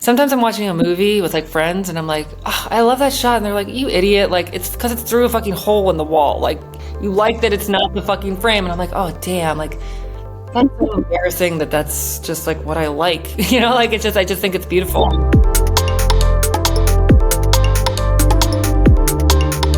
Sometimes I'm watching a movie with like friends and I'm like, oh, I love that shot. And they're like, you idiot. Like, it's because it's through a fucking hole in the wall. Like, you like that it's not the fucking frame. And I'm like, oh, damn. Like, that's so embarrassing that that's just like what I like. You know, like it's just, I just think it's beautiful.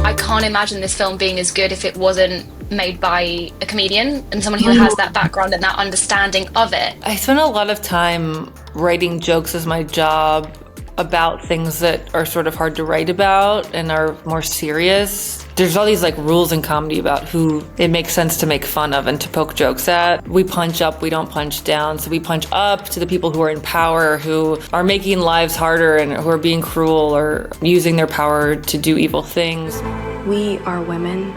I can't imagine this film being as good if it wasn't made by a comedian and someone who has that background and that understanding of it. I spent a lot of time writing jokes as my job about things that are sort of hard to write about and are more serious. There's all these like rules in comedy about who it makes sense to make fun of and to poke jokes at. We punch up, we don't punch down. So we punch up to the people who are in power, who are making lives harder and who are being cruel or using their power to do evil things. We are women.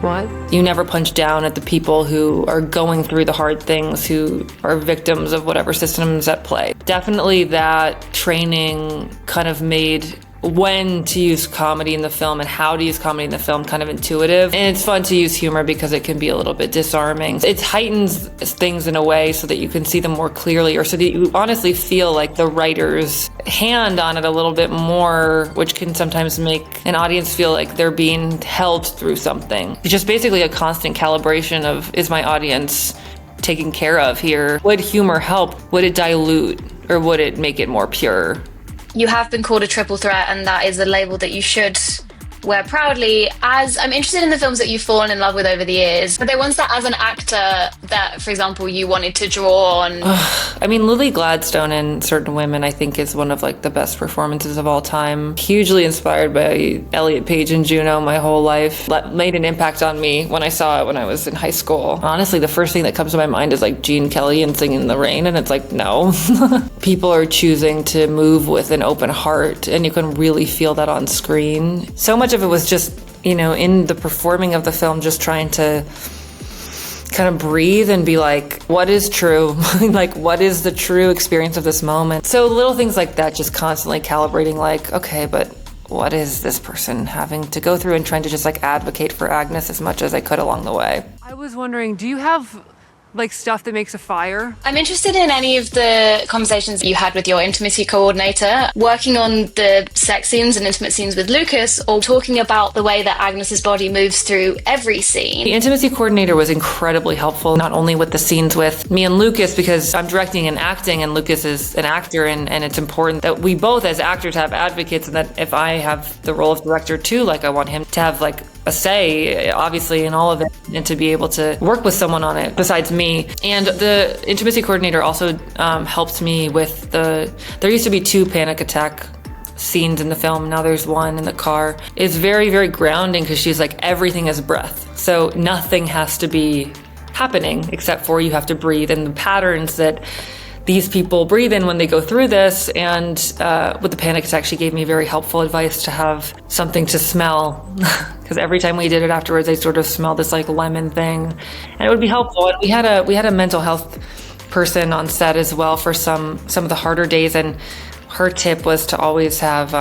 What? You never punch down at the people who are going through the hard things, who are victims of whatever system's at play. Definitely that training kind of made when to use comedy in the film and how to use comedy in the film kind of intuitive. And it's fun to use humor because it can be a little bit disarming. It heightens things in a way so that you can see them more clearly, or so that you honestly feel like the writer's hand on it a little bit more, which can sometimes make an audience feel like they're being held through something. It's just basically a constant calibration of, is my audience taken care of here? Would humor help? Would it dilute? Or would it make it more pure? You have been called a triple threat, and that is a label that you should wear proudly. As I'm interested in the films that you've fallen in love with over the years, are there ones that as an actor that, for example, you wanted to draw on? I mean, Lily Gladstone in Certain Women, I think, is one of like the best performances of all time. Hugely inspired by Elliot Page and Juno my whole life. Made an impact on me when I saw it when I was in high school. Honestly, the first thing that comes to my mind is like Gene Kelly and Singing in the Rain, and it's like, no. People are choosing to move with an open heart, and you can really feel that on screen. So much of it was just, you know, in the performing of the film, just trying to kind of breathe and be like, what is true? Like, what is the true experience of this moment? So little things like that, just constantly calibrating like, okay, but what is this person having to go through, and trying to just like advocate for Agnes as much as I could along the way. I was wondering, do you have like stuff that makes a fire? I'm interested in any of the conversations you had with your intimacy coordinator, working on the sex scenes and intimate scenes with Lucas, or talking about the way that Agnes's body moves through every scene. The intimacy coordinator was incredibly helpful, not only with the scenes with me and Lucas, because I'm directing and acting and Lucas is an actor, and it's important that we both as actors have advocates, and that if I have the role of director too, like I want him to have like a say, obviously, in all of it, and to be able to work with someone on it besides me. And the intimacy coordinator also helped me with there used to be 2 panic attack scenes in the film, now there's 1 in the car. It's very, very grounding, because she's like, everything is breath. So nothing has to be happening except for you have to breathe, and the patterns that these people breathe in when they go through this. And with the panic attack, she gave me very helpful advice to have something to smell, because every time we did it afterwards, I sort of smelled this like lemon thing, and it would be helpful. And we had a mental health person on set as well for some of the harder days, and her tip was to always have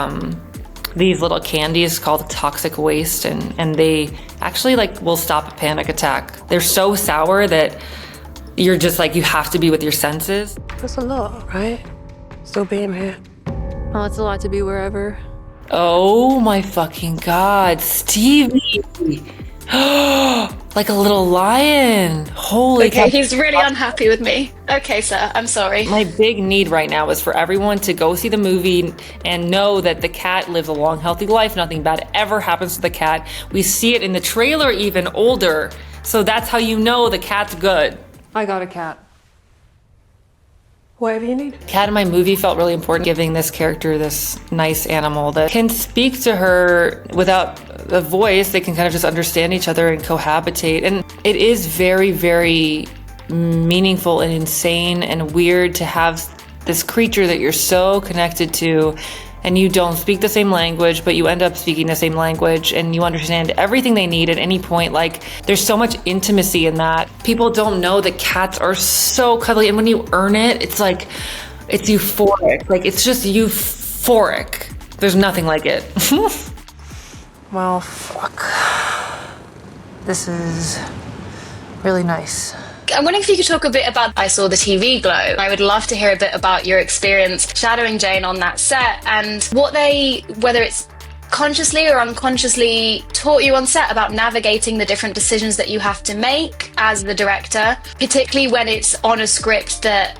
these little candies called toxic waste, and they actually like will stop a panic attack. They're so sour that you're just like, you have to be with your senses. That's a lot, right? Still being here. Well, it's a lot to be wherever. Oh my fucking God, Stevie. Like a little lion. Holy Okay, he's really unhappy with me. Okay, sir, I'm sorry. My big need right now is for everyone to go see the movie and know that the cat lives a long, healthy life. Nothing bad ever happens to the cat. We see it in the trailer even older. So that's how you know the cat's good. I got a cat. Whatever you need. Cat in my movie felt really important, giving this character this nice animal that can speak to her without a voice. They can kind of just understand each other and cohabitate. And it is very, very meaningful and insane and weird to have this creature that you're so connected to, and you don't speak the same language, but you end up speaking the same language, and you understand everything they need at any point. Like, there's so much intimacy in that. People don't know that cats are so cuddly, and when you earn it, it's like, it's euphoric. Like, it's just euphoric. There's nothing like it. Well, fuck. This is really nice. I'm wondering if you could talk a bit about I Saw the TV Glow. I would love to hear a bit about your experience shadowing Jane on that set and what they, whether it's consciously or unconsciously, taught you on set about navigating the different decisions that you have to make as the director, particularly when it's on a script that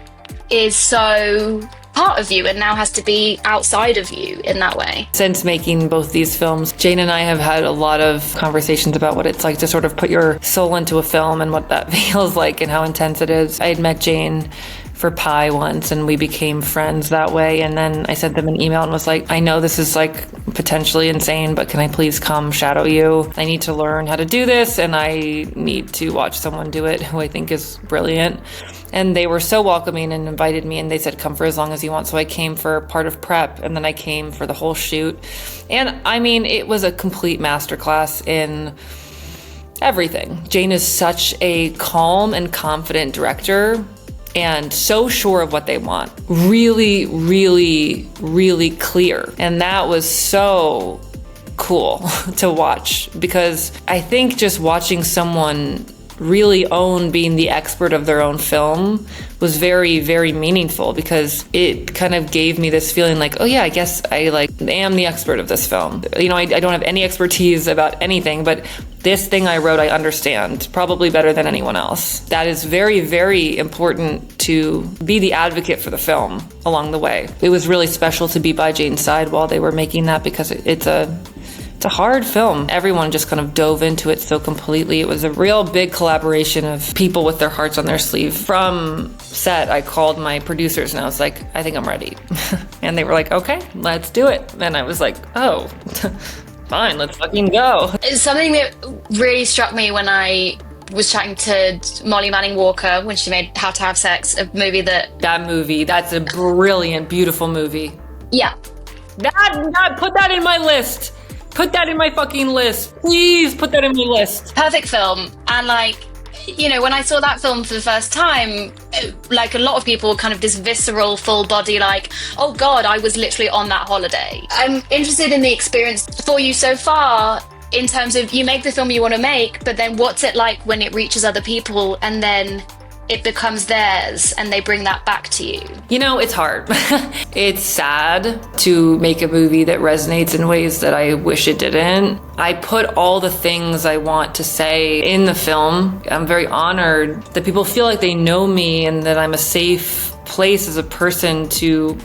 is so part of you and now has to be outside of you in that way. Since making both these films, Jane and I have had a lot of conversations about what it's like to sort of put your soul into a film and what that feels like and how intense it is. I had met Jane for Pi once and we became friends that way, and then I sent them an email and was like, I know this is like potentially insane, but can I please come shadow you? I need to learn how to do this and I need to watch someone do it who I think is brilliant. And they were so welcoming and invited me, and they said, come for as long as you want. So I came for part of prep, and then I came for the whole shoot. And I mean, it was a complete masterclass in everything. Jane is such a calm and confident director and so sure of what they want. Really, really, really clear. And that was so cool to watch, because I think just watching someone really own being the expert of their own film was very, very meaningful, because it kind of gave me this feeling like, oh yeah, I guess I am the expert of this film. You know, I don't have any expertise about anything, but this thing I wrote, I understand probably better than anyone else. That is very, very important, to be the advocate for the film along the way. It was really special to be by Jane's side while they were making that, because it's a hard film. Everyone just kind of dove into it so completely. It was a real big collaboration of people with their hearts on their sleeve. From set, I called my producers and I was like, I think I'm ready. And they were like, okay, let's do it. And I was like, oh, fine, let's fucking go. It's something that really struck me when I was chatting to Molly Manning Walker when she made How to Have Sex, a movie that's a brilliant, beautiful movie. Yeah. Put that in my list. Put that in my fucking list. Please put that in my list. Perfect film. And when I saw that film for the first time, like a lot of people, kind of this visceral, full body, like, oh God, I was literally on that holiday. I'm interested in the experience for you so far, in terms of you make the film you want to make, but then what's it like when it reaches other people and then it becomes theirs and they bring that back to you? You know, it's hard. It's sad to make a movie that resonates in ways that I wish it didn't. I put all the things I want to say in the film. I'm very honored that people feel like they know me and that I'm a safe place as a person to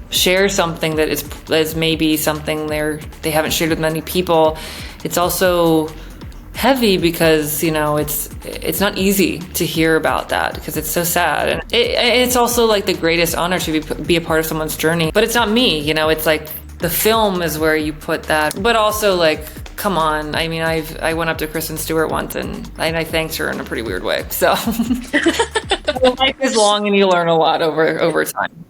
share something that is maybe something they haven't shared with many people. It's also heavy because, you know, it's not easy to hear about that because it's so sad. And it's also like the greatest honor to be a part of someone's journey. But it's not me, you know, it's like the film is where you put that. But also, like, come on. I mean, I went up to Kristen Stewart once and I thanked her in a pretty weird way. So life is long and you learn a lot over time.